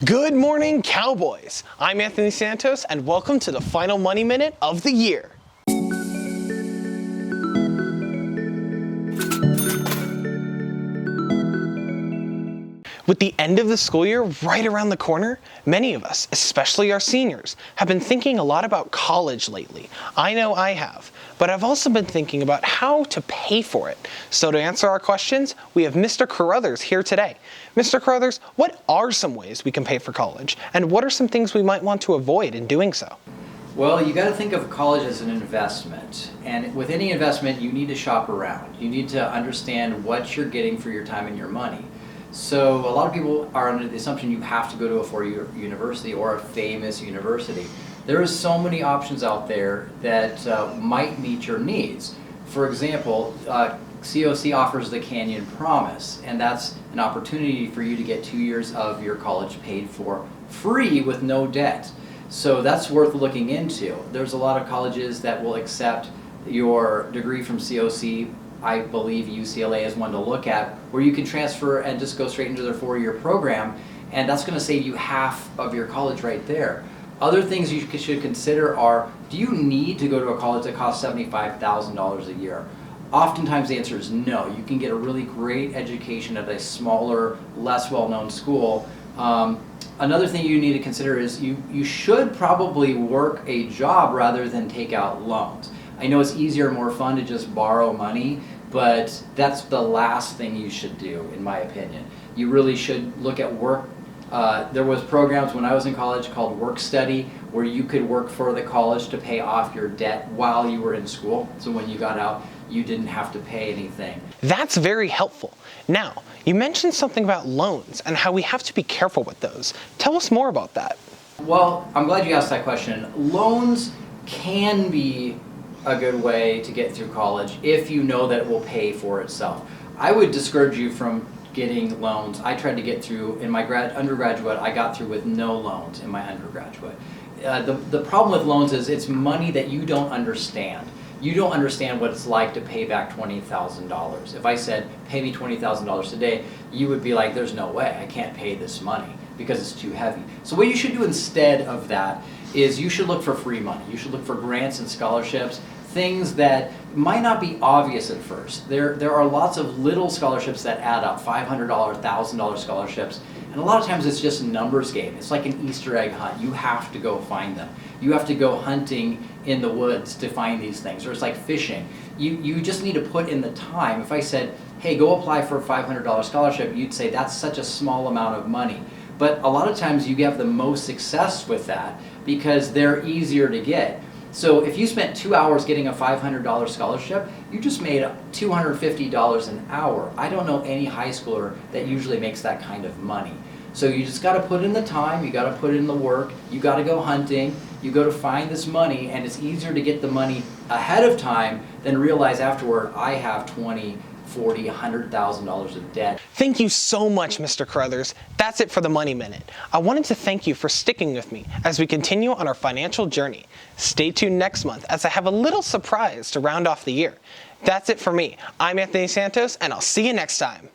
Good morning, Cowboys. I'm Anthony Santos, and welcome to the final Money Minute of the year. With the end of the school year right around the corner, many of us, especially our seniors, have been thinking a lot about college lately. I know I have, but I've also been thinking about how to pay for it. So to answer our questions, we have Mr. Carruthers here today. Mr. Carruthers, what are some ways we can pay for college, and what are some things we might want to avoid in doing so? Well, you got to think of college as an investment, and with any investment, you need to shop around. You need to understand what you're getting for your time and your money. So a lot of people are under the assumption you have to go to a four-year university or a famous university. There are so many options out there that might meet your needs. For example, COC offers the Canyon Promise, and that's an opportunity for you to get 2 years of your college paid for free with no debt. So that's worth looking into. There's a lot of colleges that will accept your degree from COC. I believe UCLA is one to look at, where you can transfer and just go straight into their four-year program, and that's going to save you half of your college right there. Other things you should consider are, do you need to go to a college that costs $75,000 a year? Oftentimes the answer is no. You can get a really great education at a smaller, less well-known school. Another thing you need to consider is you should probably work a job rather than take out loans. I know it's easier and more fun to just borrow money, but that's the last thing you should do, in my opinion. You really should look at work. There was programs when I was in college called Work Study, where you could work for the college to pay off your debt while you were in school. So when you got out, you didn't have to pay anything. That's very helpful. Now, you mentioned something about loans and how we have to be careful with those. Tell us more about that. Well, I'm glad you asked that question. Loans can be a good way to get through college if you know that it will pay for itself. I would discourage you from getting loans. I tried to get through in my undergraduate. I got through with no loans in my undergraduate. The problem with loans is it's money that you don't understand. You don't understand what it's like to pay back $20,000. If I said, pay me $20,000 today, you would be like, there's no way, I can't pay this money because it's too heavy. So what you should do instead of that is you should look for free money. You should look for grants and scholarships, things that might not be obvious at first. There are lots of little scholarships that add up, $500, $1,000 scholarships, and a lot of times it's just a numbers game. It's like an Easter egg hunt. You have to go find them. You have to go hunting in the woods to find these things, or it's like fishing. You just need to put in the time. If I said, hey, go apply for a $500 scholarship, you'd say that's such a small amount of money. But a lot of times you have the most success with that because they're easier to get. So if you spent 2 hours getting a $500 scholarship, you just made $250 an hour. I don't know any high schooler that usually makes that kind of money. So you just got to put in the time, you got to put in the work, you got to go hunting, you go to find this money, and it's easier to get the money ahead of time than realize afterward, I have $20,000, $40,000, $100,000 of debt. Thank you so much, Mr. Carruthers. That's it for the Money Minute. I wanted to thank you for sticking with me as we continue on our financial journey. Stay tuned next month as I have a little surprise to round off the year. That's it for me. I'm Anthony Santos, and I'll see you next time.